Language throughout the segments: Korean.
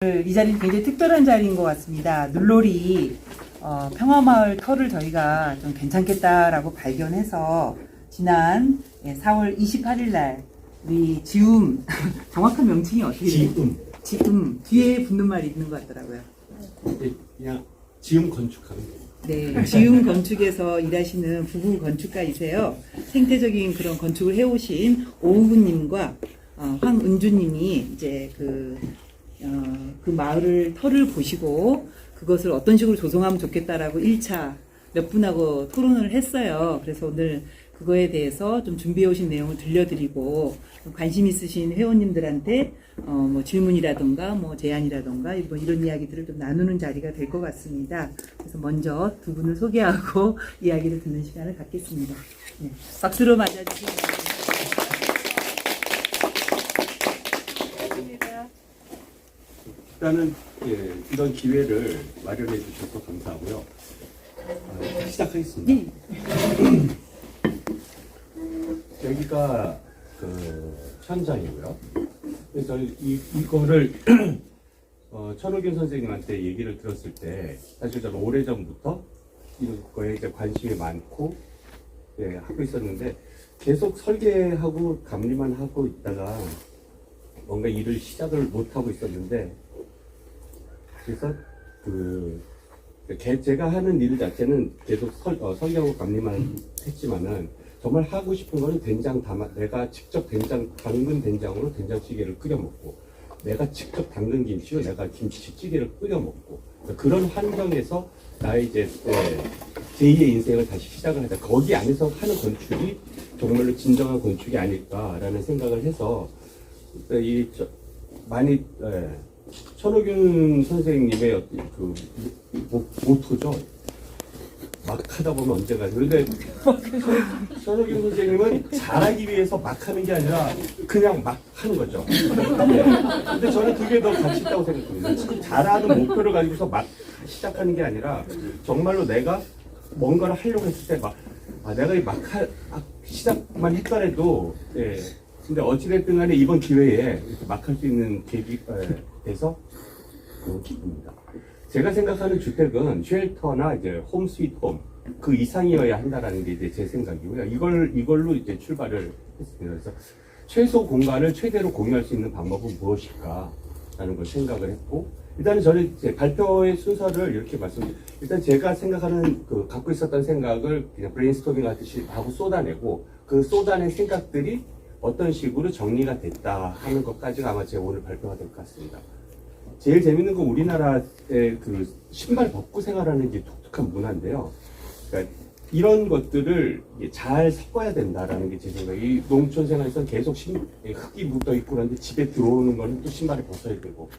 이 자리는 굉장히 특별한 자리인 것 같습니다. 눌놀이 평화마을 터를 저희가 좀 괜찮겠다라고 발견해서 지난 4월 28일 날 우리 지움 정확한 명칭이 어떻게 돼요? 지움 뒤에 붙는 말이 있는 것 같더라고요. 그냥 지음 건축하는 거예요. 네, 지움 건축에서 일하시는 부부 건축가이세요. 생태적인 그런 건축을 해오신 오우근님과 황은주님이 이제 그 마을을 터를 보시고 그것을 어떤 식으로 조성하면 좋겠다라고 1차 몇 분하고 토론을 했어요. 그래서 오늘 그거에 대해서 좀 준비해 오신 내용을 들려드리고 관심 있으신 회원님들한테 뭐 질문이라던가 뭐 제안이라던가 뭐 이런 이야기들을 좀 나누는 자리가 될 것 같습니다. 그래서 먼저 두 분을 소개하고 이야기를 듣는 시간을 갖겠습니다. 네, 박수로 맞아주시면 감사합니다. 일단은 이런 기회를 마련해 주셔서 감사하고요. 시작하겠습니다. 네. 여기가 그 현장이고요. 그래서 이거를 천호균 선생님한테 얘기를 들었을 때 사실 저는 오래전부터 이거에 이제 관심이 많고 하고 있었는데 계속 설계하고 감리만 하고 있다가 뭔가 일을 시작을 못 하고 있었는데 그래서 제가 하는 일 자체는 계속 설계하고 감리만 했지만은 정말 하고 싶은 거는 내가 직접 담근 된장으로 된장찌개를 끓여 먹고, 내가 직접 담근 김치로 내가 김치찌개를 끓여 먹고, 그런 환경에서 나의 이제 제2의 인생을 다시 시작을 하자. 거기 안에서 하는 건축이 정말로 진정한 건축이 아닐까라는 생각을 해서 많이 천호균 선생님의 그 모토죠. 막 하다 보면 언제가. 그런데 천호균 선생님은 잘하기 위해서 막 하는 게 아니라 그냥 막 하는 거죠. 근데 저는 그게 더 가치 있다고 생각합니다. 지금 잘하는 목표를 가지고서 막 시작하는 게 아니라 정말로 내가 뭔가를 하려고 했을 때 내가 시작만 했더라도 근데 어찌됐든 간에 이번 기회에 막 할 수 있는 계기가 돼서 너무 기쁩니다. 제가 생각하는 주택은 쉘터나 이제 홈 스위트 홈 그 이상이어야 한다라는 게 이제 제 생각이고요. 이걸로 이제 출발을 했습니다. 그래서 최소 공간을 최대로 공유할 수 있는 방법은 무엇일까라는 걸 생각을 했고, 일단은 저는 제 발표의 순서를 이렇게 말씀드립니다. 일단 제가 생각하는 갖고 있었던 생각을 그냥 브레인스토밍 하듯이 하고 쏟아내고, 그 쏟아낸 생각들이 어떤 식으로 정리가 됐다 하는 것까지가 아마 제가 오늘 발표가 될 것 같습니다. 제일 재밌는 건 우리나라의 그 신발 벗고 생활하는 게 독특한 문화인데요. 그러니까 이런 것들을 잘 섞어야 된다라는 게 제 생각이에요. 이 농촌 생활에서는 계속 흙이 묻어 있고 그런데 집에 들어오는 거는 또 신발을 벗어야 되고,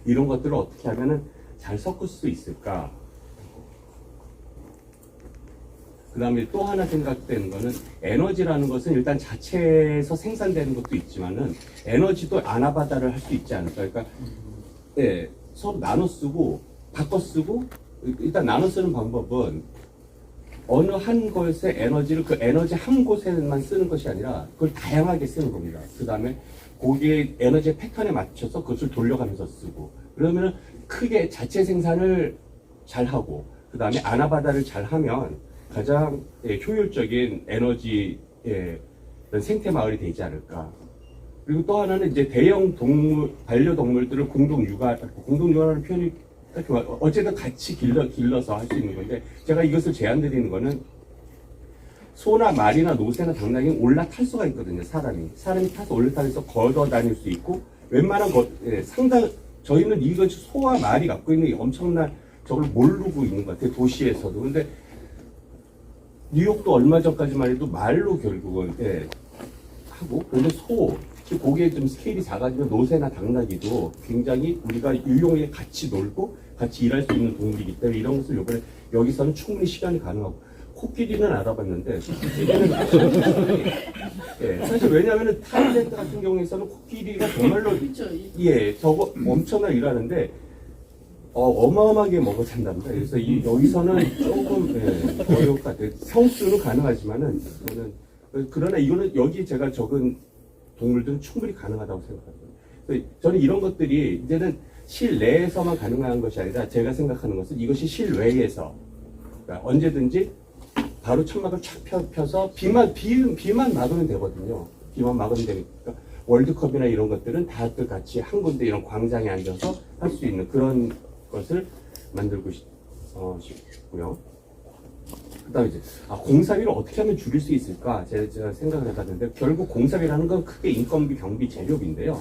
이런 것들을 어떻게 하면은 잘 섞을 수 있을까? 그 다음에 또 하나 생각되는 거는 에너지라는 것은 일단 자체에서 생산되는 것도 있지만은 에너지도 아나바다를 할 수 있지 않을까. 그러니까 서로 나눠 쓰고 바꿔 쓰고, 일단 나눠 쓰는 방법은 어느 한 곳의 에너지를 그 에너지 한 곳에만 쓰는 것이 아니라 그걸 다양하게 쓰는 겁니다. 그 다음에 거기에 에너지 패턴에 맞춰서 그것을 돌려가면서 쓰고, 그러면은 크게 자체 생산을 잘 하고 그 다음에 아나바다를 잘 하면 가장 효율적인 에너지 생태 마을이 되지 않을까. 그리고 또 하나는 이제 대형 반려동물들을 공동육아라는 표현이 어쨌든 같이 길러서 할 수 있는 건데, 제가 이것을 제안드리는 거는 소나 말이나 노새나 당나귀는 올라탈 수가 있거든요. 사람이 타서 올라타서 걷어 다닐 수 있고, 웬만한 저희는 이거 소와 말이 갖고 있는 엄청난 저걸 모르고 있는 것 같아요. 도시에서도. 근데 뉴욕도 얼마 전까지만 해도 말로 결국은 하고, 그런데 거기에 좀 스케일이 작아지면 노새나 당나귀도 굉장히 우리가 유용하게 같이 놀고 같이 일할 수 있는 동물이기 때문에 이런 것을 이번에 여기서는 충분히 실현이 가능하고, 코끼리는 알아봤는데 코끼리는 사실 왜냐하면 타일랜드 같은 경우에서는 코끼리가 정말로 저거 엄청나게 일하는데 어마어마하게 먹어 산답니다. 그래서 여기서는 조금 어려울 것 같아요. 성수는 가능하지만은 그러나 이거는 여기 제가 적은 동물들은 충분히 가능하다고 생각합니다. 저는 이런 것들이 이제는 실내에서만 가능한 것이 아니라 제가 생각하는 것은 이것이 실외에서 그러니까 언제든지 바로 천막을 촥 펴서 비만 막으면 되거든요. 비만 막으면 되니까 월드컵이나 이런 것들은 다들 같이 한 군데 이런 광장에 앉아서 할 수 있는 그런 것을 만들고 싶고요. 그다음에 이제 공사비를 어떻게 하면 줄일 수 있을까 제가 생각을 해봤는데 결국 공사비라는 건 크게 인건비, 경비, 재료비인데요.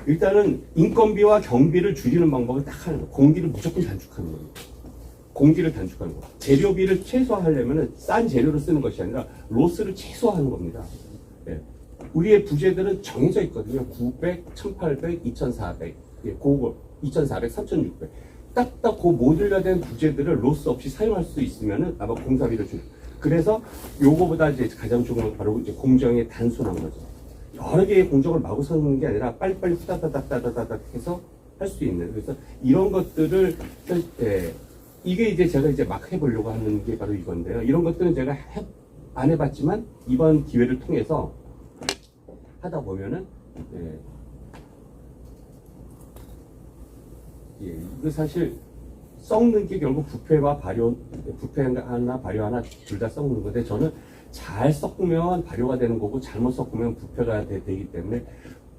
일단은 인건비와 경비를 줄이는 방법은 딱 하나, 공기를 무조건 단축하는 겁니다. 공기를 단축하는 거. 재료비를 최소화하려면 싼 재료를 쓰는 것이 아니라 로스를 최소화하는 겁니다. 예. 우리의 부재들은 정해져 있거든요. 900, 1800, 2400, 예, 그거 2400, 3600. 딱딱 그 모듈화된 부재들을 로스 없이 사용할 수 있으면은 아마 공사비를 줄. 그래서 요거보다 이제 가장 중요한 건 바로 이제 공정의 단순한 거죠. 여러 개의 공정을 마구 세우는 게 아니라 빨리빨리 후다다닥다다닥 해서 할 수 있는. 그래서 이런 것들을 할 때 이게 이제 제가 이제 막 해보려고 하는 게 바로 이건데요. 이런 것들은 제가 안 해봤지만 이번 기회를 통해서 하다 보면은 이거 사실 썩는 게 결국 부패 하나 발효 하나 둘 다 썩는 건데 저는 잘 섞으면 발효가 되는 거고 잘못 섞으면 부패가 되기 때문에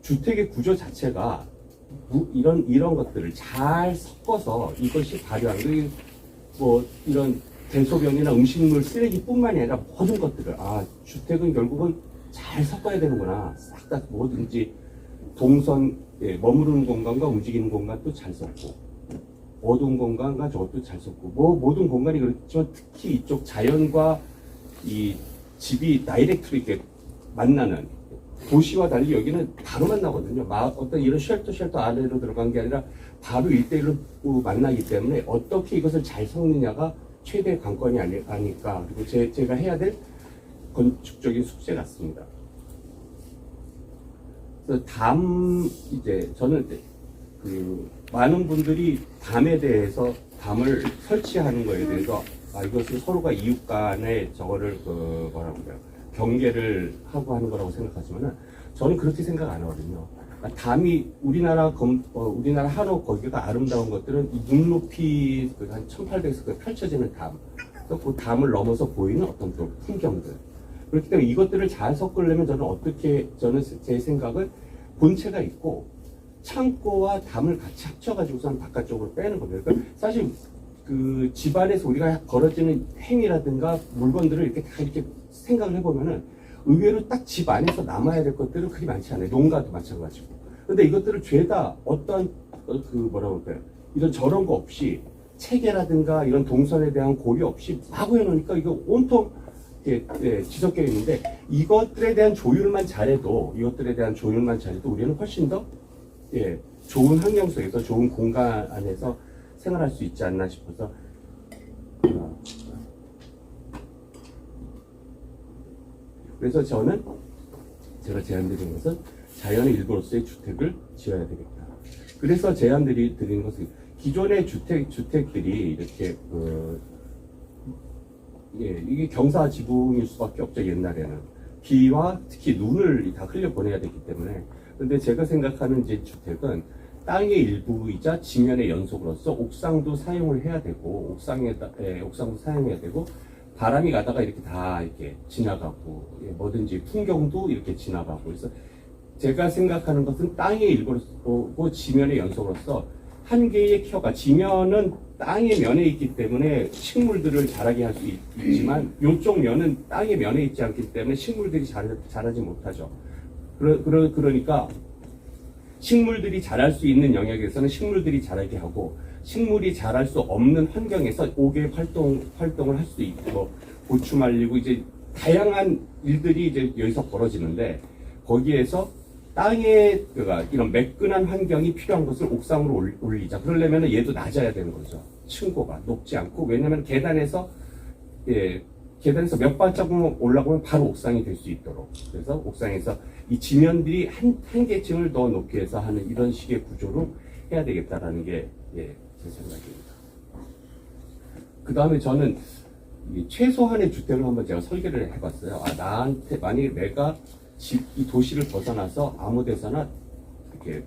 주택의 구조 자체가 이런 것들을 잘 섞어서 이것이 발효하는 뭐 이런 대소변이나 음식물 쓰레기뿐만이 아니라 모든 것들을 주택은 결국은 잘 섞어야 되는구나. 싹 다 뭐든지 동선 머무르는 공간과 움직이는 공간도 잘 섞고 어두운 공간과 저것도 잘 섞고 뭐 모든 공간이 그렇지만 특히 이쪽 자연과 이 집이 다이렉트로 이렇게 만나는 도시와 달리 여기는 바로 만나거든요. 어떤 이런 쉘터 안으로 들어간 게 아니라 바로 1대1로 만나기 때문에 어떻게 이것을 잘 섞느냐가 최대의 관건이 아닐까. 그리고 제가 해야 될 건축적인 숙제 같습니다. 그래서 저는 많은 분들이 담에 대해서 담을 설치하는 거에 대해서 이것은 서로가 이웃 간에 저거를 경계를 하고 하는 거라고 생각하지만은 저는 그렇게 생각 안 하거든요. 담이 우리나라 한옥 거기가 아름다운 것들은 이 눈높이 한 1800에서 펼쳐지는 담, 그 담을 넘어서 보이는 어떤 또 풍경들. 그렇기 때문에 이것들을 잘 섞으려면 저는 제 생각은 본체가 있고 창고와 담을 같이 합쳐가지고선 바깥쪽으로 빼는 겁니다. 그러니까 사실 그 집안에서 우리가 벌어지는 행위라든가 물건들을 이렇게 다 이렇게 생각을 해보면은 의외로 딱 집 안에서 남아야 될 것들은 그리 많지 않아요. 농가도 마찬가지고. 근데 이것들을 죄다 어떤 이런 저런 거 없이 체계라든가 이런 동선에 대한 고려 없이 마구 해놓으니까 이거 온통 지적되어 있는데 이것들에 대한 조율만 잘해도 우리는 훨씬 더 좋은 환경 속에서 좋은 공간 안에서 생활할 수 있지 않나 싶어서 그래서 제가 제안드린 것은 자연의 일부로서의 주택을 지어야 되겠다. 그래서 제안드린 것은 기존의 주택들이 이렇게 이게 경사 지붕일 수밖에 없죠. 옛날에는 비와 특히 눈을 다 흘려보내야 되기 때문에. 근데 제가 생각하는 이제 주택은 땅의 일부이자 지면의 연속으로서 옥상도 사용을 해야 되고 옥상도 사용해야 되고 바람이 가다가 이렇게 다 이렇게 지나가고 뭐든지 풍경도 이렇게 지나가고 그래서 제가 생각하는 것은 땅의 일부고 지면의 연속으로서 한 개의 켜가 지면은 땅의 면에 있기 때문에 식물들을 자라게 할 수 있지만 이쪽 면은 땅의 면에 있지 않기 때문에 식물들이 자라지 못하죠. 그러니까 식물들이 자랄 수 있는 영역에서는 식물들이 자라게 하고 식물이 자랄 수 없는 환경에서 5개의 활동을 할 수 있고 고추 말리고 이제 다양한 일들이 이제 여기서 벌어지는데 거기에서 땅에 이런 매끈한 환경이 필요한 것을 옥상으로 올리자. 그러려면 얘도 낮아야 되는 거죠. 층고가 높지 않고 왜냐하면 계단에서 몇 발자국만 올라가면 바로 옥상이 될 수 있도록 그래서 옥상에서 이 지면들이 한 개층을 더 높게 해서 하는 이런 식의 구조로 해야 되겠다라는 게 제 생각입니다. 그 다음에 저는 최소한의 주택을 한번 제가 설계를 해봤어요. 나한테 만약에 내가 이 도시를 벗어나서 아무 데서나 이렇게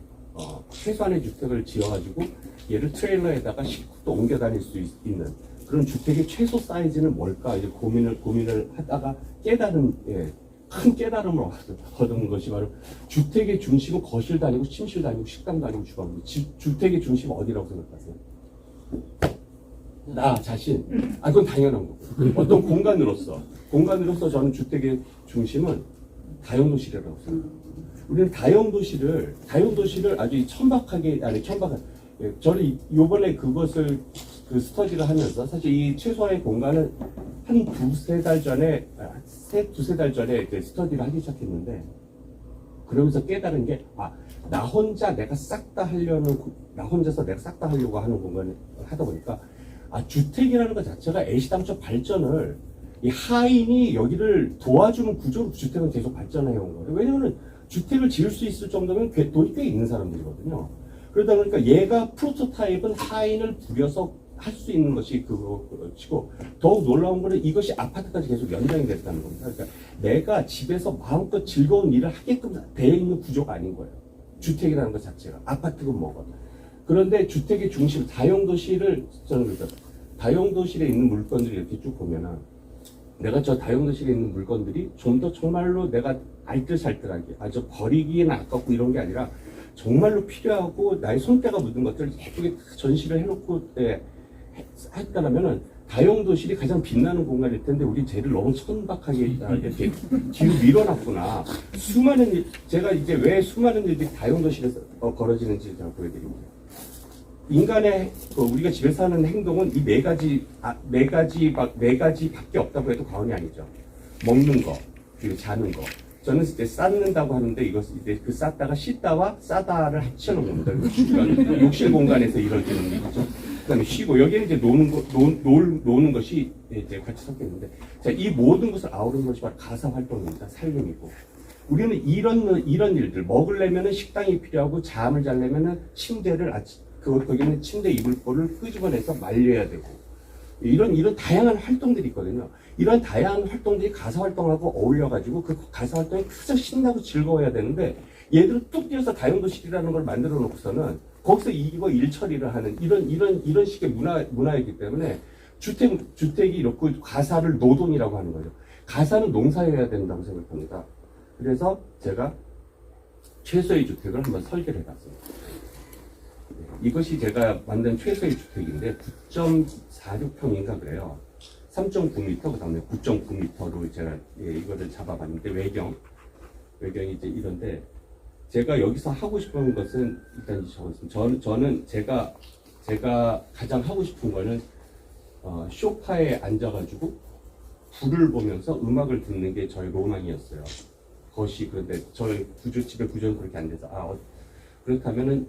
최소한의 주택을 지어가지고 얘를 트레일러에다가 싣고 또 옮겨 다닐 수 있는 그런 주택의 최소 사이즈는 뭘까 이제 고민을 하다가 큰 깨달음을 얻은 것이 바로 주택의 중심은 거실도 아니고 침실도 아니고 식당도 아니고 주방입니다. 주택의 중심은 어디라고 생각하세요? 나 자신. 그건 당연한 거고. 어떤 공간으로서 저는 주택의 중심은 다용도실이라고 생각합니다. 우리는 다용도실을 아주 저는 요번에 그것을 스터디를 하면서 사실 이 최소한의 공간을 한 두세 달 전에 이제 스터디를 하기 시작했는데 그러면서 깨달은 게 나 혼자서 내가 싹 다 하려고 하는 공간을 하다 보니까 주택이라는 것 자체가 애시당초 발전을 이 하인이 여기를 도와주는 구조로 주택은 계속 발전해 온 거예요. 왜냐하면 주택을 지을 수 있을 정도면 돈이 꽤 있는 사람들이거든요. 그러다 보니까 얘가 프로토타입은 하인을 부려서 할 수 있는 것이 그것이고 더욱 놀라운 거는 이것이 아파트까지 계속 연장이 됐다는 겁니다. 그러니까 내가 집에서 마음껏 즐거운 일을 하게끔 되어 있는 구조가 아닌 거예요. 주택이라는 것 자체가 아파트건 뭐건. 그런데 주택의 중심 다용도실을 저는 그러니까 다용도실에 있는 물건들을 이렇게 쭉 보면은 내가 저 다용도실에 있는 물건들이 좀 더 정말로 내가 알뜰살뜰하게 아주 버리기에는 아깝고 이런 게 아니라 정말로 필요하고 나의 손때가 묻은 것들을 예쁘게 전시를 해놓고 했다라면은 다용도실이 가장 빛나는 공간일 텐데 우리 쟤를 너무 천박하게 이렇게 뒤로 밀어놨구나. 제가 이제 왜 수많은 일들이 다용도실에서 벌어지는지 제가 보여드릴게요. 인간의 우리가 집에서 하는 행동은 이 네 가지밖에 없다고 해도 과언이 아니죠. 먹는 거, 그리고 자는 거. 저는 이제 쌓는다고 하는데 이것을 이제 그 쌓다가 씻다와 싸다를 합쳐놓은 겁니다. 욕실 공간에서 이루어지는 일이죠. 그다음에 쉬고 여기에 이제 노는 것이 이제 같이 섞여 있는데 이 모든 것을 아우르는 것이 바로 가사 활동입니다. 살림이고. 우리는 이런 일들 먹으려면은 식당이 필요하고 잠을 자려면은 침대를 거기는 침대 이불보를 끄집어내서 말려야 되고 이런 다양한 활동들이 있거든요. 이런 다양한 활동들이 가사 활동하고 어울려가지고 그 가사 활동이 가장 신나고 즐거워야 되는데 얘들은 뚝 뛰어서 다용도실이라는 걸 만들어 놓고서는 거기서 이거 일처리를 하는 이런 식의 문화이기 때문에 주택이 이렇고 가사를 노동이라고 하는 거죠. 가사는 농사해야 된다고 생각합니다. 그래서 제가 최소의 주택을 한번 설계를 해봤습니다. 이것이 제가 만든 최소의 주택인데 9.46평인가 그래요. 3.9m, 그 다음에 9.9m로 제가 이거를 잡아봤는데 외경이 이제 이런데 제가 여기서 하고 싶은 것은 일단 적었습니다. 저는 제가 가장 하고 싶은 거는 소파에 앉아가지고 불을 보면서 음악을 듣는 게 저의 로망이었어요. 그런데 저희 집의 구조는 그렇게 안 돼서 그렇다면은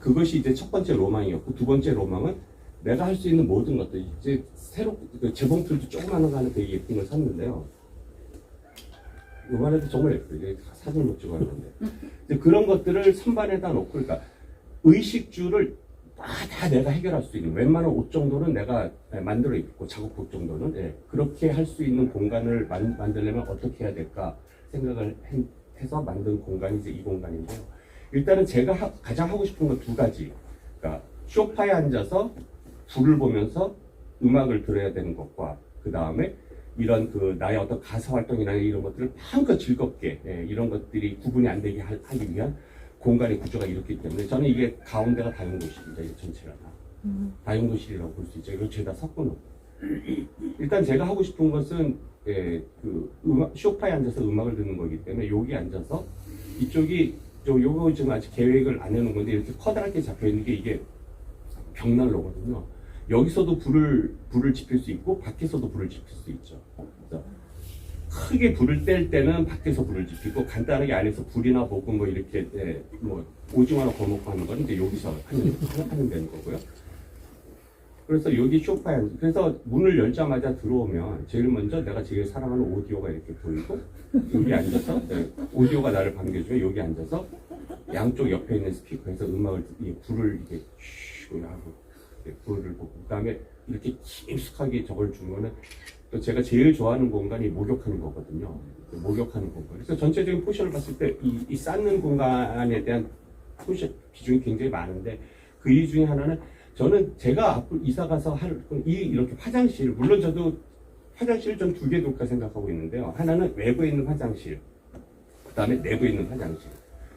그것이 이제 첫 번째 로망이었고 두 번째 로망은 내가 할 수 있는 모든 것들 이제 새로 재봉틀도 조그마한 거 하나 되게 예쁜 걸 샀는데요. 요만해도 정말 예뻐요. 사진 못 찍어놨는데 그런 것들을 선반에다 놓고 그러니까 의식주를 다 내가 해결할 수 있는 웬만한 옷 정도는 내가 만들어 입고 작업복 정도는 그렇게 할 수 있는 공간을 만들려면 어떻게 해야 될까 생각을 해서 만든 공간이 이제 이 공간인데요. 일단은 제가 가장 하고 싶은 건 두 가지. 그러니까 소파에 앉아서 불을 보면서 음악을 들어야 되는 것과 그 다음에 이런 나의 어떤 가사 활동이나 이런 것들을 마음껏 즐겁게 이런 것들이 구분이 안 되게 하기 위한 공간의 구조가 이렇기 때문에 저는 이게 가운데가 다용도실입니다. 이 전체가 다. 다용도실이라고 볼 수 있죠. 이걸 죄다 섞어놓고. 일단 제가 하고 싶은 것은 소파에 앉아서 음악을 듣는 거기 때문에 여기 앉아서 이쪽이 요거 지금 아직 계획을 안 해놓은 건데 이렇게 커다랗게 잡혀 있는 게 이게 벽난로거든요. 여기서도 불을 지필 수 있고 밖에서도 불을 지필 수 있죠. 그래서 크게 불을 뗄 때는 밖에서 불을 지피고 간단하게 안에서 불이나 볶음 뭐 이렇게 오징어나 거먹고 하는 건 이제 여기서 하면 되는 거고요. 그래서 여기 소파에 그래서 문을 열자마자 들어오면 제일 먼저 내가 제일 사랑하는 오디오가 이렇게 보이고 여기 앉아서 오디오가 나를 반겨주면 여기 앉아서 양쪽 옆에 있는 스피커에서 불을 이렇게 슉 하고 불을 보고 그다음에 이렇게 깊숙하게 저걸 주면은 또 제가 제일 좋아하는 공간이 목욕하는 거거든요. 목욕하는 공간. 그래서 전체적인 포션을 봤을 때 이 쌓는 공간에 대한 포지션 비중이 굉장히 많은데 그 이유 중에 하나는 저는 제가 앞으로 이사 가서 할 이렇게 화장실, 물론 저도 화장실을 좀 두 개 둘까 생각하고 있는데요. 하나는 외부에 있는 화장실, 그 다음에 내부에 있는 화장실.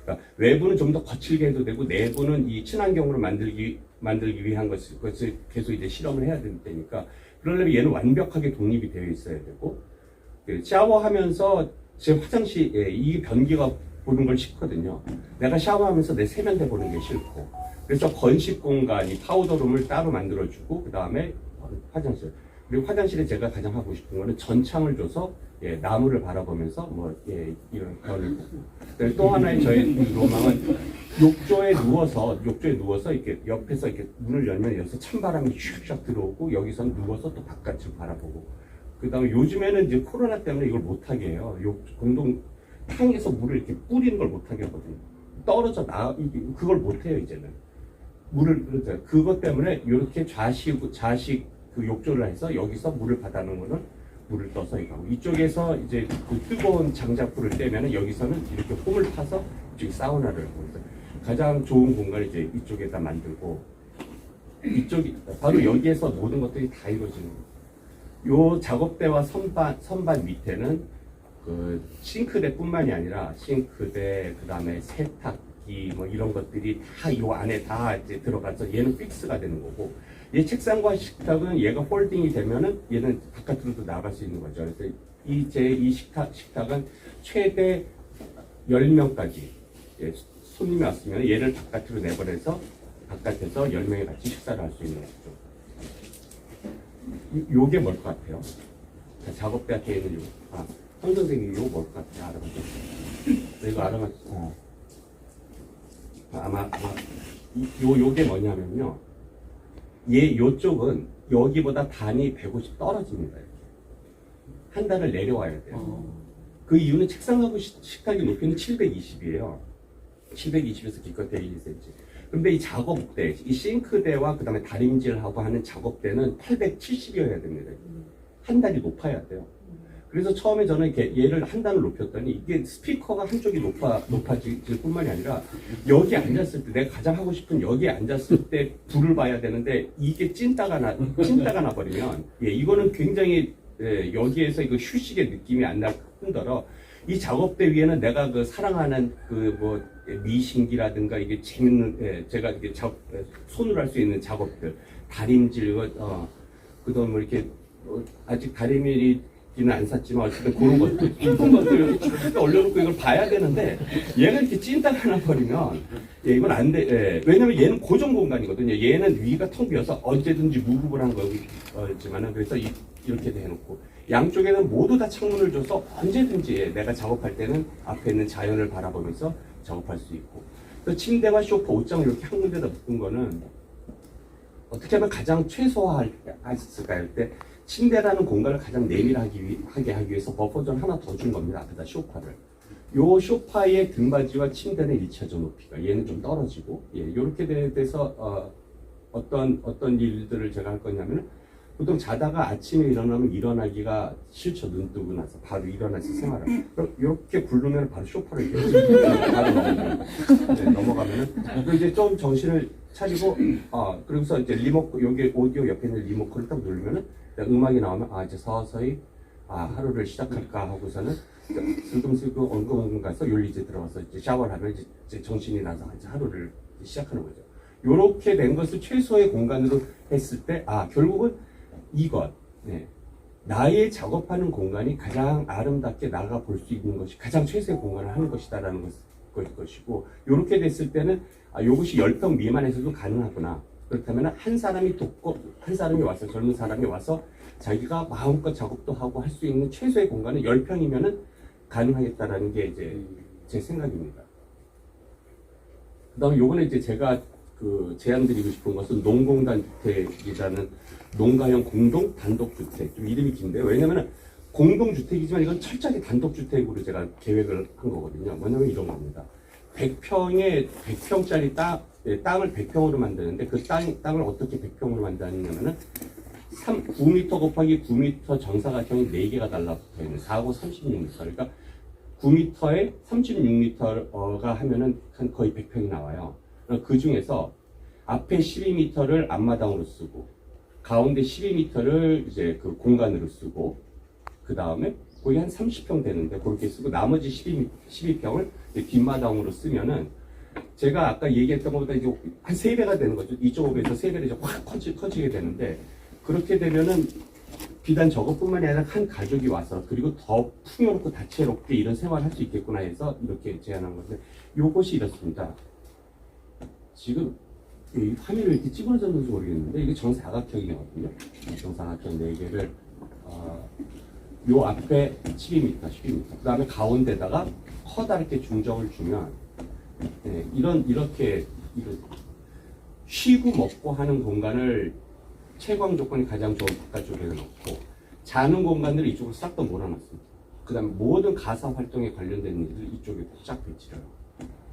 그러니까 외부는 좀 더 거칠게 해도 되고 내부는 이 친환경으로 만들기 위한 것을 계속 이제 실험을 해야 되니까 그러려면 얘는 완벽하게 독립이 되어 있어야 되고 샤워하면서 제 화장실에 이 변기가 보는 걸 싫거든요. 내가 샤워하면서 내 세면대 보는 게 싫고 그래서 건식 공간이 파우더룸을 따로 만들어주고 그 다음에 화장실 그리고 화장실에 제가 가장 하고 싶은 거는 전창을 줘서 나무를 바라보면서 이런 별을 보고 또 하나의 저의 로망은 욕조에 누워서 이렇게 옆에서 이렇게 문을 열면 여기서 찬바람이 슉슉 들어오고 여기서 누워서 또 바깥을 바라보고 그 다음에 요즘에는 이제 코로나 때문에 이걸 못하게 해요. 공동 탕에서 물을 이렇게 뿌리는 걸 못하게 하거든요. 떨어져 그걸 못해요 이제는. 그것 때문에 이렇게 좌식 그 욕조를 해서 여기서 물을 받아놓은 거는 물을 떠서 이거 하고 이쪽에서 이제 그 뜨거운 장작불을 떼면은 여기서는 이렇게 홈을 타서 이쪽에 사우나를 하고 있어요. 가장 좋은 공간을 이제 이쪽에다 만들고 이쪽이 바로 여기에서 모든 것들이 다 이루어지는 거예요. 요 작업대와 선반 밑에는 그 싱크대뿐만이 아니라 싱크대 그다음에 세탁기 뭐 이런 것들이 다 요 안에 다 이제 들어가서 얘는 픽스가 되는 거고 얘 책상과 식탁은 얘가 폴딩이 되면은 얘는 바깥으로도 나갈 수 있는 거죠. 그래서 이 식탁은 최대 10명까지 손님이 왔으면 얘를 바깥으로 내보내서 바깥에서 10명이 같이 식사를 할 수 있는 거죠. 요게 뭘 것 같아요? 작업대 앞에 있는 요. 황 선생님이 요거 뭘 것 같아요? 알아보죠. 이거 알아봤어. 아마 요게 뭐냐면요. 요쪽은 여기보다 단이 150 떨어집니다. 한 단을 내려와야 돼요. 그 이유는 책상하고 식탁의 높이는 720이에요. 720에서 기껏해 1cm. 그런데 이 작업대, 이 싱크대와 그 다음에 다림질하고 하는 작업대는 870이어야 됩니다. 한 단이 높아야 돼요. 그래서 처음에 저는 얘를 한 단을 높였더니 이게 스피커가 한쪽이 높아질 뿐만이 아니라 여기 앉았을 때 내가 가장 하고 싶은 여기에 앉았을 때 불을 봐야 되는데 이게 찐따가 나버리면 이거는 굉장히 여기에서 이거 휴식의 느낌이 안 날 뿐더러 이 작업대 위에는 내가 그 사랑하는 그 미신기라든가 이게 재밌는 제가 이렇게 손으로 할 수 있는 작업들 다림질 그다음 뭐 이렇게 아직 다리미는 안 샀지만 어쨌든 그런 것들 이쁜 것들 이렇게 쭉 올려놓고 이걸 봐야 되는데 얘가 이렇게 찐따가 나버리면 이건 안 돼. 왜냐면 얘는 고정 공간이거든요. 얘는 위가 텅 비어서 언제든지 무급을 한 거지만은 그래서 이렇게 해놓고 양쪽에는 모두 다 창문을 줘서 언제든지 내가 작업할 때는 앞에 있는 자연을 바라보면서 작업할 수 있고 또 침대와 소파 옷장을 이렇게 한 군데다 묶은 거는 어떻게 하면 가장 최소화할까 할 때 침대라는 공간을 가장 내밀하게 하기 위해서 버퍼존 하나 더 준 겁니다. 앞에다 소파를. 요 소파의 등받이와 침대는 일차적 높이가 얘는 좀 떨어지고 이렇게 돼서 어떤 일들을 제가 할 거냐면 보통 자다가 아침에 일어나면 일어나기가 싫죠. 눈 뜨고 나서 바로 일어나서 생활을. 그럼 이렇게 굴르면 바로 소파를 이렇게 바로 넘어가면은 그리고 이제 좀 정신을 차리고 그러고서 이제 리모컨 여기 오디오 옆에 있는 리모컨을 딱 누르면은 음악이 나오면 이제 서서히 하루를 시작할까 하고서는 슬금슬금 엉금엉금 가서 요리제 들어가서 이제 샤워를 하면 이제 정신이 나서 이제 하루를 시작하는 거죠. 요렇게 된 것을 최소의 공간으로 했을 때 결국은 이것 나의 작업하는 공간이 가장 아름답게 나가 볼 수 있는 것이 가장 최소의 공간을 하는 것이다라는 것이고 요렇게 됐을 때는 이것이 10평 미만에서도 가능하구나. 그렇다면 한 사람이 와서 젊은 사람이 와서 자기가 마음껏 작업도 하고 할 수 있는 최소의 공간은 10평이면은 가능하겠다라는 게 이제 제 생각입니다. 그다음에 요번에 이제 제가 제안드리고 싶은 것은 농공단 주택이라는 농가형 공동 단독주택. 좀 이름이 긴데요. 왜냐면은 공동주택이지만 이건 철저하게 단독주택으로 제가 계획을 한 거거든요. 뭐냐면 이런 겁니다. 100평짜리 땅을 100평으로 만드는데 그 땅을 어떻게 100평으로 만드냐면은 9m 곱하기 9m 정사각형이 4개가 달라붙어 있는 4고 36m. 그러니까 9m에 36m가 하면은 거의 100평이 나와요. 그 중에서 앞에 12m를 앞마당으로 쓰고 가운데 12m를 이제 그 공간으로 쓰고 그 다음에 거의 한 30평 되는데 그렇게 쓰고 나머지 12평을 뒷마당으로 쓰면은 제가 아까 얘기했던 것보다 이제 한 3배가 되는 거죠. 이쪽 읍에서 3배로 이제 확 커지게 되는데 그렇게 되면은 비단 저것뿐만이 아니라 한 가족이 와서 그리고 더 풍요롭고 다채롭게 이런 생활을 할 수 있겠구나 해서 이렇게 제안한 건데 요것이 이렇습니다. 지금 이 화면을 이렇게 찍어놨는지 모르겠는데 이게 정사각형이거든요. 정사각형 4개를 요 앞에 12m, 그 다음에 가운데다가 커다랗게 중정을 주면 이렇게 쉬고 먹고 하는 공간을 채광 조건이 가장 좋은 바깥쪽에 놓고 자는 공간들을 이쪽으로 싹 다 몰아놨습니다. 그 다음에 모든 가사 활동에 관련된 일을 이쪽에 쫙 배치를 해요.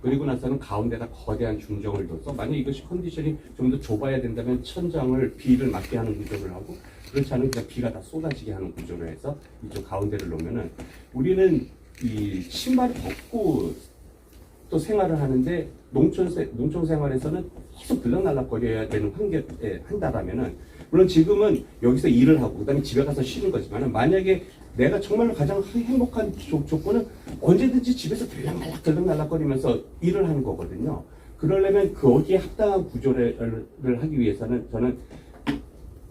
그리고 나서는 가운데다 거대한 중정을 둬서 만약 이것이 컨디션이 좀 더 좁아야 된다면 천장을 비를 막게 하는 구조를 하고 그렇지 않으면 그냥 비가 다 쏟아지게 하는 구조를 해서 이쪽 가운데를 놓으면은 우리는 이 신발을 벗고 또 생활을 하는데 농촌 생활에서는 계속 들락날락거려야 되는 환경에 한다라면은 물론 지금은 여기서 일을 하고 그다음에 집에 가서 쉬는 거지만은 만약에 내가 정말로 가장 행복한 조건은 언제든지 집에서 들락날락거리면서 일을 하는 거거든요. 그러려면 거기에 합당한 구조를 하기 위해서는 저는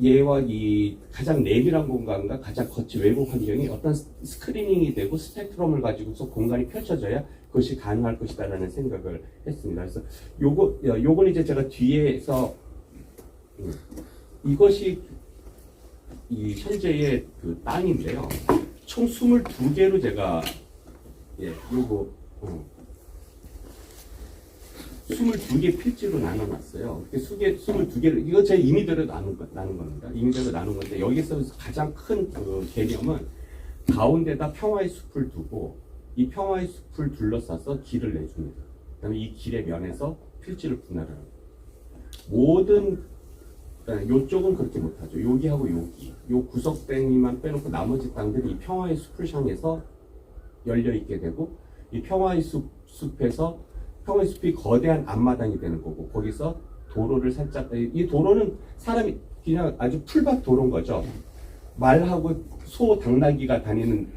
얘와 이 가장 내밀한 공간과 가장 겉이 외부 환경이 어떤 스크리닝이 되고 스펙트럼을 가지고서 공간이 펼쳐져야 그것이 가능할 것이다라는 생각을 했습니다. 그래서 요건 이제 제가 뒤에서 이것이 이 현재의 그 땅인데요. 총 22개로 제가 요거 22개 필지로 나눠놨어요. 이렇게 22개를, 이거 제 임의대로 나눈 겁니다. 임의대로 나눈 건데, 여기서 가장 큰 그 개념은 가운데다 평화의 숲을 두고, 이 평화의 숲을 둘러싸서 길을 내줍니다. 그 다음에 이 길의 면에서 필지를 분할을 합니다. 모든, 요쪽은 그렇게 못하죠. 여기하고 여기. 요 구석땡이만 빼놓고 나머지 땅들이 이 평화의 숲을 향해서 열려있게 되고, 이 평화의 숲에서 평화의 숲이 거대한 앞마당이 되는 거고 거기서 도로를 살짝 이 도로는 사람이 그냥 아주 풀밭 도로인 거죠. 말하고 소 당나귀가 다니는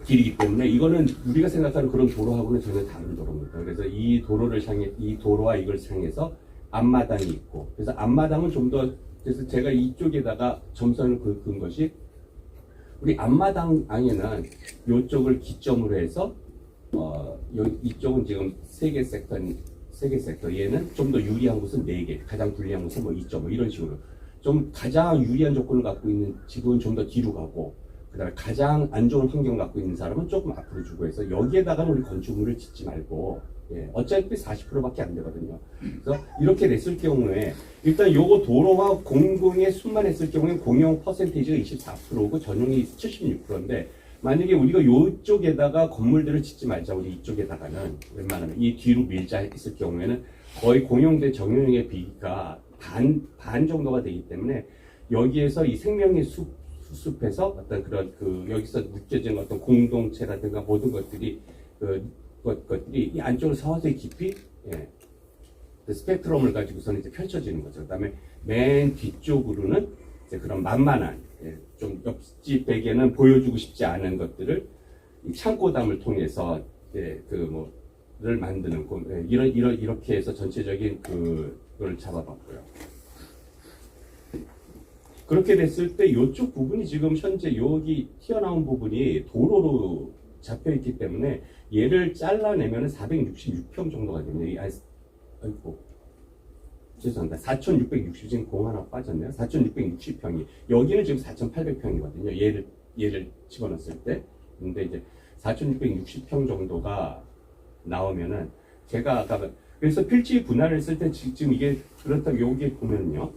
길이기 때문에 이거는 우리가 생각하는 그런 도로하고는 전혀 다른 도로입니다. 그래서 이 도로를 향해 이 도로와 이걸 향해서 앞마당이 있고 그래서 앞마당은 좀 더 그래서 제가 이쪽에다가 점선을 그은 것이 우리 앞마당에는 이쪽을 기점으로 해서 이쪽은 지금 3개 섹터, 얘는 좀 더 유리한 곳은 4개, 가장 불리한 곳은 뭐 2점, 뭐 이런 식으로. 좀 가장 유리한 조건을 갖고 있는 지구는 좀 더 뒤로 가고, 그 다음에 가장 안 좋은 환경을 갖고 있는 사람은 조금 앞으로 주고 해서 여기에다가는 우리 건축물을 짓지 말고, 어차피 40%밖에 안 되거든요. 그래서 이렇게 냈을 경우에, 일단 요거 도로와 공공의 숲만 했을 경우에 공용 퍼센테이지가 24%고 전용이 76%인데, 만약에 우리가 이쪽에다가 건물들을 짓지 말자, 우리 이쪽에다가는 웬만하면 이 뒤로 밀자 했을 경우에는 거의 공용대 정용의 비가 반 정도가 되기 때문에 여기에서 이 생명의 숲에서 어떤 그런 여기서 느껴지는 어떤 공동체라든가 모든 것들이 것들이 이 안쪽으로 서서히 깊이 그 스펙트럼을 가지고서는 이제 펼쳐지는 거죠. 그다음에 맨 뒤쪽으로는 이제 그런 만만한 좀 옆집에게는 보여주고 싶지 않은 것들을 이 창고담을 통해서 를 만드는 이렇게 해서 전체적인 그걸 잡아봤고요. 그렇게 됐을 때 이쪽 부분이 지금 현재 여기 튀어나온 부분이 도로로 잡혀 있기 때문에 얘를 잘라내면 466평 정도가 됩니다. 아이고. 죄송합니다. 4,660 지금 공 하나 빠졌네요. 4,660평이 여기는 지금 4,800평이거든요. 얘를 집어넣었을 때. 근데 이제 4,660평 정도가 나오면은 제가 아까 그래서 필지 분할을 했을 때 지금 이게 그렇다면 여기 보면요.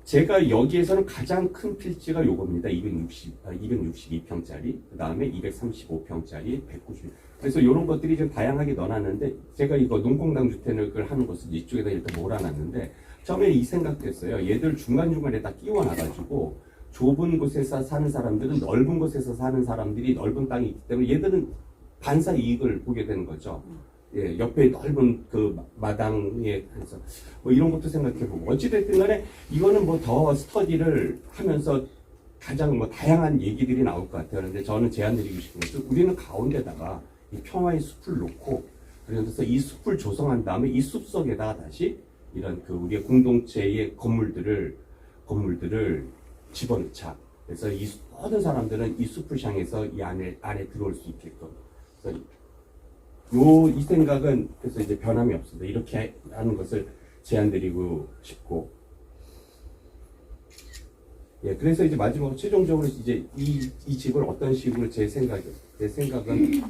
제가 여기에서는 가장 큰 필지가 요겁니다. 262평짜리, 그 다음에 235평짜리, 190. 그래서 이런 것들이 좀 다양하게 넣어놨는데, 제가 이거 농공당 주택을 하는 것을 이쪽에다 이렇게 몰아놨는데, 처음에 이 생각됐어요. 얘들 중간중간에 다 끼워놔가지고, 좁은 곳에서 사는 사람들은 넓은 곳에서 사는 사람들이 넓은 땅이 있기 때문에 얘들은 반사 이익을 보게 되는 거죠. 예, 옆에 넓은 그 마당에 해서 뭐 이런 것도 생각해보고 어찌됐든 간에 이거는 뭐 더 스터디를 하면서 가장 뭐 다양한 얘기들이 나올 것 같아요. 그런데 저는 제안드리고 싶은 것은 우리는 가운데다가 이 평화의 숲을 놓고 그래서 이 숲을 조성한 다음에 이 숲 속에다가 다시 이런 그 우리의 공동체의 건물들을 집어넣자. 그래서 이 모든 사람들은 이 숲을 향해서 이 안에 들어올 수 있게끔. 그래서 이 생각은 그래서 이제 변함이 없습니다. 이렇게 하는 것을 제안드리고 싶고. 예, 그래서 이제 마지막으로 최종적으로 이제 이 집을 어떤 식으로 제 생각은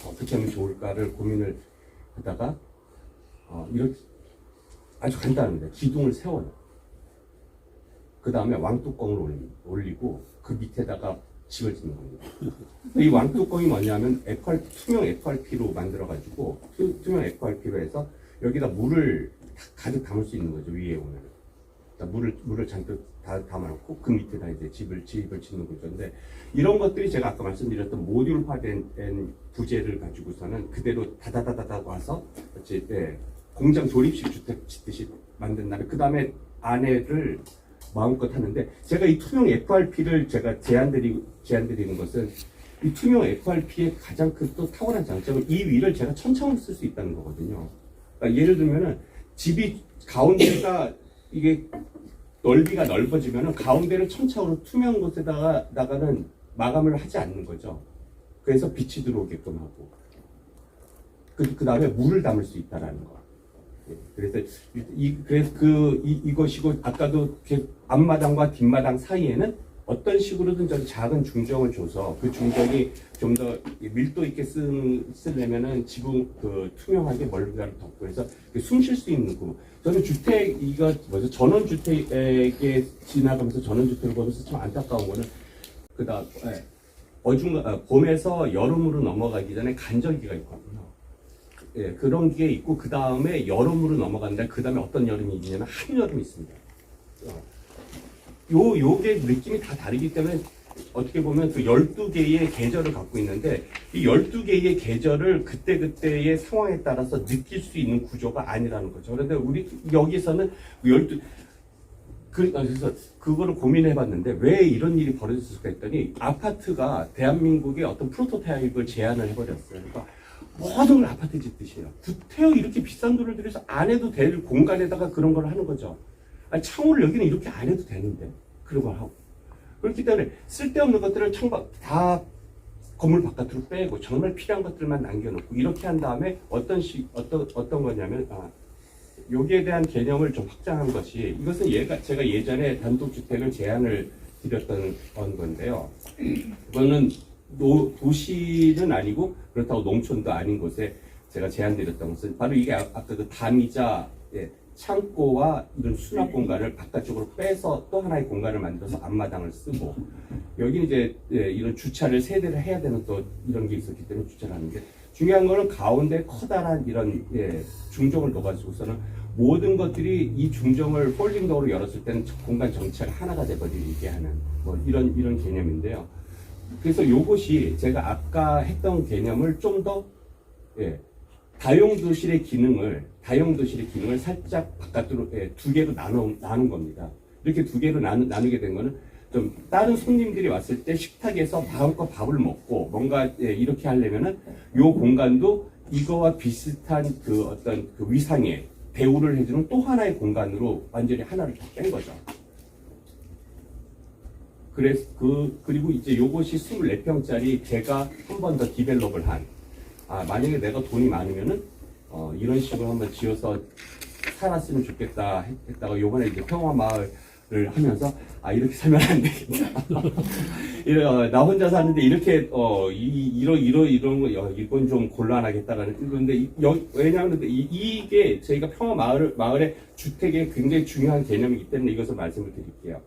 어떻게 하면 좋을까를 고민을 하다가, 이렇게 아주 간단합니다. 기둥을 세워요. 그 다음에 왕뚜껑을 올리고 그 밑에다가 집을 짓는 겁니다. 이 왕뚜껑이 뭐냐면 투명 FRP로 만들어가지고 투명 FRP로 해서 여기다 물을 가득 담을 수 있는 거죠. 위에 오면 물을 잔뜩 담아놓고 그 밑에다 이제 집을 짓는 거죠. 근데 이런 것들이 제가 아까 말씀드렸던 모듈화된 부재를 가지고서는 그대로 다다다다다 와서 공장 조립식 주택 짓듯이 만든 다음에 그 다음에 안에를 마음껏 하는데 제가 이 투명 FRP를 제가 제안드리는 것은 이 투명 FRP의 가장 큰 또 탁월한 장점은 이 위를 제가 천창으로 쓸 수 있다는 거거든요. 그러니까 예를 들면은 집이 가운데가 이게 넓이가 넓어지면은 가운데를 천창으로 투명 곳에다가는 마감을 하지 않는 거죠. 그래서 빛이 들어오게끔 하고 그 다음에 물을 담을 수 있다라는 거. 그래서 이것이고 아까도 앞마당과 뒷마당 사이에는 어떤 식으로든 좀 작은 중정을 줘서 그 중정이 좀 더 밀도 있게 쓰려면은 지붕 투명하게 멀리가를 덮고 해서 숨 쉴 수 있는 거. 저는 전원주택에 지나가면서 전원주택을 보면서 참 안타까운 거는 그다음 봄에서 여름으로 넘어가기 전에 간절기가 있거든요. 예, 그런 게 있고 그 다음에 여름으로 넘어간다. 그 다음에 어떤 여름이 있냐면 한여름이 있습니다. 요게 느낌이 다 다르기 때문에 어떻게 보면 그 12개의 계절을 갖고 있는데 이 12개의 계절을 그때그때의 상황에 따라서 느낄 수 있는 구조가 아니라는 거죠. 그런데 우리 여기서는 그래서 그거를 고민해 봤는데 왜 이런 일이 벌어졌을까 했더니 아파트가 대한민국의 어떤 프로토타입을 제안을 해버렸어요. 그러니까 모든 걸 아파트 짓듯이 해요. 구태여 이렇게 비싼 돈을 들여서 안 해도 될 공간에다가 그런 걸 하는 거죠. 아니, 창호를 여기는 이렇게 안 해도 되는데 그런 걸 하고 그렇기 때문에 쓸데없는 것들을 다 건물 바깥으로 빼고 정말 필요한 것들만 남겨놓고 이렇게 한 다음에 어떤 거냐면 여기에 대한 개념을 좀 확장한 것이 이것은 제가 예전에 단독주택을 제안을 드렸던 건데요. 이거는 도시는 아니고 그렇다고 농촌도 아닌 곳에 제가 제안드렸던 것은 바로 이게 아까 그 담이자 창고와 이런 수납 공간을 바깥쪽으로 빼서 또 하나의 공간을 만들어서 앞마당을 쓰고 여기는 이제 이런 주차를 세대를 해야 되는 또 이런 게 있었기 때문에 주차를 하는데 중요한 거는 가운데 커다란 이런 중정을 넣어가지고서는 모든 것들이 이 중정을 폴딩도어로 열었을 때는 공간 전체가 하나가 돼버리게 하는 뭐 이런 개념인데요. 그래서 요것이 제가 아까 했던 개념을 좀 더 다용도실의 기능을 살짝 바깥으로 두 개로 나눈 겁니다. 이렇게 두 개로 나누게 된 거는 좀 다른 손님들이 왔을 때 식탁에서 마음껏 밥을 먹고 뭔가 이렇게 하려면은 요 공간도 이거와 비슷한 그 어떤 그 위상에 대우를 해주는 또 하나의 공간으로 완전히 하나를 더 뺀 거죠. 그래서 그리고 이제 요것이 24평짜리 제가 한 번 더 디벨롭을 한 만약에 내가 돈이 많으면은 이런 식으로 한번 지어서 살았으면 좋겠다 했다가 요번에 이제 평화마을을 하면서 이렇게 살면 안 되겠다. 나 혼자 사는데 이렇게 이런 거 이건 좀 곤란하겠다라는 그런데 왜냐하면 이게 저희가 평화마을의 주택의 굉장히 중요한 개념이기 때문에 이것을 말씀을 드릴게요.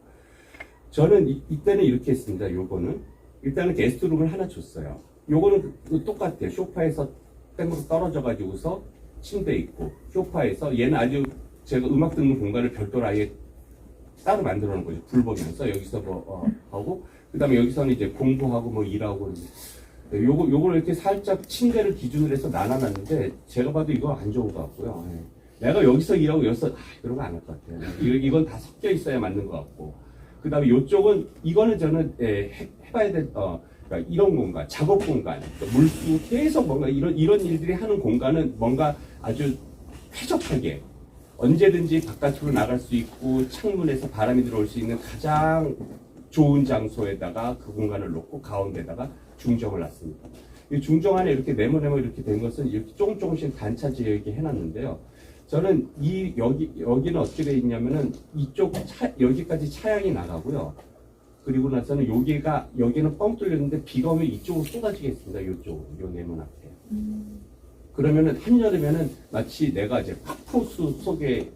저는 이때는 이렇게 했습니다. 요거는 일단은 게스트룸을 하나 줬어요. 요거는 똑같아요. 소파에서 땡으로 떨어져 가지고서 침대 있고 소파에서 얘는 아주 제가 음악 듣는 공간을 별도로 아예 따로 만들어 놓은 거죠. 불 보면서 여기서 하고 그다음에 여기서는 이제 공부하고 뭐 일하고 네, 요걸 이렇게 살짝 침대를 기준으로 해서 나눠놨는데 제가 봐도 이거 안 좋은 것 같고요. 예. 내가 여기서 일하고 여기서 그런 거 안 할 것 같아요. 이건 다 섞여 있어야 맞는 것 같고. 그 다음에 이쪽은 이거는 저는 해봐야 될 그러니까 이런 공간, 작업 공간, 그러니까 물수 계속 뭔가 이런 일들이 하는 공간은 뭔가 아주 쾌적하게 언제든지 바깥으로 나갈 수 있고 창문에서 바람이 들어올 수 있는 가장 좋은 장소에다가 그 공간을 놓고 가운데다가 중정을 놨습니다. 이 중정 안에 이렇게 네모네모 이렇게 된 것은 이렇게 조금씩 단차 지어있게 해놨는데요. 저는 여기는 어떻게 되어 있냐면은 여기까지 차양이 나가고요. 그리고 나서는 여기는 뻥 뚫렸는데 비가 오면 이쪽으로 쏟아지겠습니다. 이쪽으로, 요 네모 앞에. 그러면은 한여름에는 마치 내가 이제 폭포수 속에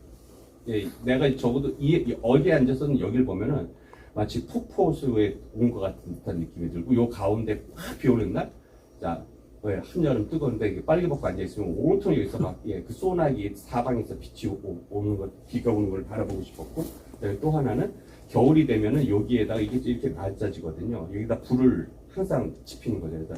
내가 적어도 어디에 앉아서는 여기를 보면은 마치 폭포수에 온 것 같은 듯한 느낌이 들고 요 가운데 확 비 오는 날, 자 한여름 뜨거운데 빨개 벗고 앉아 있으면 온통 여기서 막 그 소나기 사방에서 빛이 오는 것, 비가 오는 걸 바라보고 싶었고, 또 하나는 겨울이 되면은 여기에다가 이게 이렇게 낮아지거든요. 여기다 불을 항상 지피는 거죠. 그래서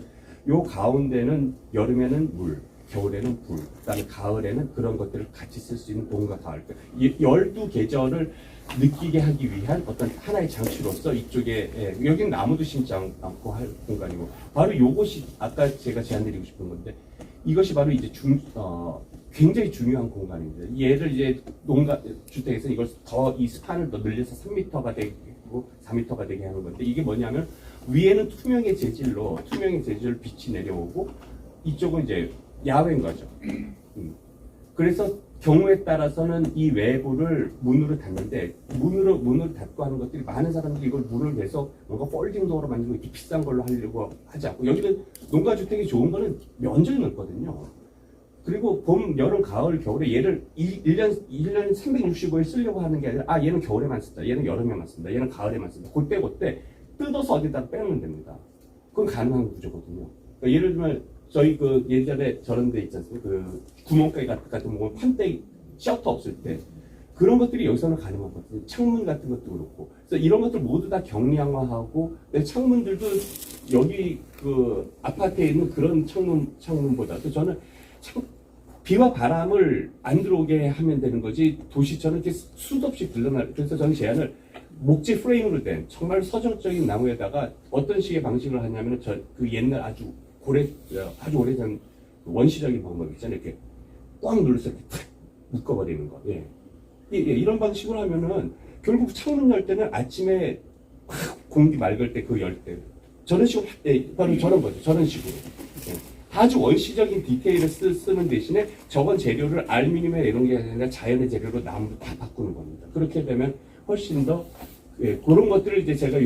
요 가운데는 여름에는 물, 겨울에는 불, 그다음에 가을에는 그런 것들을 같이 쓸 수 있는 봄과 가을, 12계절을 느끼게 하기 위한 어떤 하나의 장치로서 이쪽에 여기는 나무도 심지 않고 할 공간이고, 바로 요것이 아까 제가 제안드리고 싶은 건데, 이것이 바로 이제 굉장히 중요한 공간입니다. 얘를 이제 주택에서 이걸 이 스판을 더 늘려서 3m가 되고 4m가 되게 하는 건데, 이게 뭐냐면 위에는 투명의 재질로 빛이 내려오고, 이쪽은 이제 야외인 거죠. 그래서 경우에 따라서는 이 외부를 문으로 닫는데, 문으로 닫고 하는 것들이 많은 사람들이 이걸 문을 계속 뭔가 폴딩 도어로 만들고 이렇게 비싼 걸로 하려고 하지 않고, 여기는 농가주택이 좋은 거는 면적이 넓거든요. 그리고 봄, 여름, 가을, 겨울에 얘를 1년 365일 쓰려고 하는 게 아니라, 얘는 겨울에만 쓴다, 얘는 여름에만 쓴다, 얘는 가을에만 쓴다. 그때 뜯어서 어디다 빼면 됩니다. 그건 가능한 구조거든요. 그러니까 예를 들면 저희 예전에 저런 데 있지 않습니까? 구멍가게 같은 거 판때 셔터 없을 때 그런 것들이 여기서는 가능하거든요. 창문 같은 것도 그렇고. 그래서 이런 것들 모두 다 경량화하고, 창문들도 여기 아파트에 있는 그런 창문보다도 저는 비와 바람을 안 들어오게 하면 되는 거지, 도시처럼 이렇게 수도 없이 그래서 저는 제안을 목재 프레임으로 된 정말 서정적인 나무에다가 어떤 식의 방식을 하냐면, 그 옛날 아주 오래전 원시적인 방법 있잖아요. 이렇게 꽉 눌러서 이렇게 탁 묶어버리는 거. 이런 방식으로 하면은 결국 창문 열 때는 아침에 공기 맑을 때 열 때. 저런 식으로, 바로 저런 거죠. 저런 식으로. 아주 원시적인 디테일을 쓰는 대신에 저건 재료를 알루미늄이나 이런 게 아니라 자연의 재료로 나무로 다 바꾸는 겁니다. 그렇게 되면 훨씬 더, 그런 것들을 이제 제가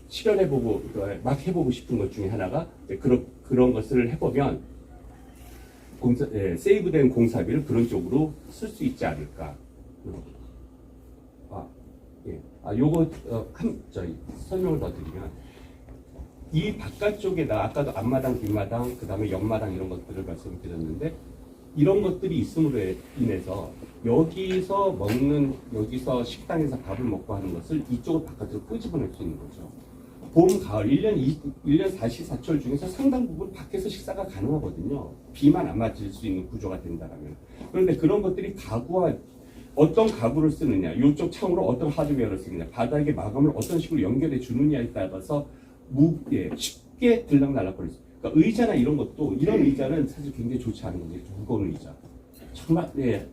실현해보고, 막 해보고 싶은 것 중에 하나가, 그런 것을 해보면, 세이브된 공사비를 그런 쪽으로 쓸 수 있지 않을까. 요거, 설명을 더 드리면, 이 바깥쪽에다, 아까도 앞마당, 뒷마당, 그 다음에 옆마당 이런 것들을 말씀드렸는데, 이런 것들이 있음으로 인해서 여기서 식당에서 밥을 먹고 하는 것을 이쪽으로 바깥으로 끄집어낼 수 있는 거죠. 봄, 가을, 1년 4시사철 중에서 상당 부분 밖에서 식사가 가능하거든요. 비만 안 맞을 수 있는 구조가 된다면. 그런데 그런 것들이 가구와 어떤 가구를 쓰느냐, 이쪽 창으로 어떤 하드웨어를 쓰느냐, 바닥에 마감을 어떤 식으로 연결해 주느냐에 따라서 쉽게 들락날락거릴 수 있어요. 그러니까 의자나 이런 것도, 이런 의자는 사실 굉장히 좋지 않은 거죠. 무거운 의자. 정말,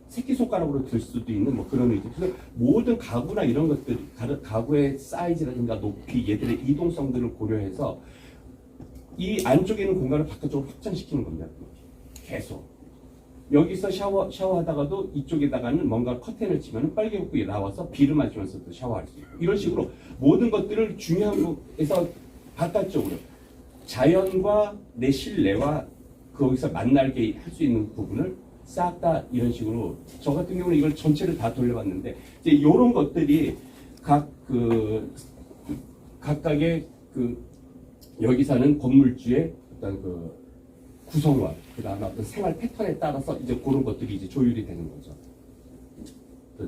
새끼손가락으로 들 수도 있는 그런 의자. 그래서 모든 가구나 이런 것들, 가구의 사이즈라든가 높이, 얘들의 이동성들을 고려해서 이 안쪽에 있는 공간을 바깥쪽으로 확장시키는 겁니다. 계속. 여기서 샤워하다가도 이쪽에다가는 뭔가 커튼을 치면 빨개 벗고 나와서 비를 맞으면서 또 샤워할 수 있고. 이런 식으로 모든 것들을 중요한 곳에서 바깥쪽으로 자연과 내 실내와 거기서 만나게 할 수 있는 부분을 싹 다 이런 식으로, 저 같은 경우는 이걸 전체를 다 돌려봤는데, 이제 이런 것들이 각각의 여기 사는 건물주의 어떤 구성화, 그 다음에 어떤 생활 패턴에 따라서 이제 그런 것들이 이제 조율이 되는 거죠.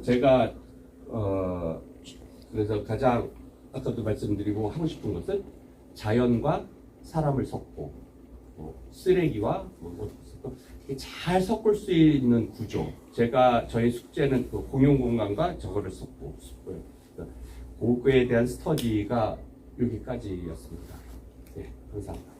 제가, 그래서 가장 아까도 말씀드리고 하고 싶은 것은 자연과 사람을 섞고 쓰레기와 이렇게 잘 섞을 수 있는 구조. 제가 저희 숙제는 그 공용 공간과 저거를 섞고 그거에 대한 스터디가 여기까지였습니다. 네, 감사합니다.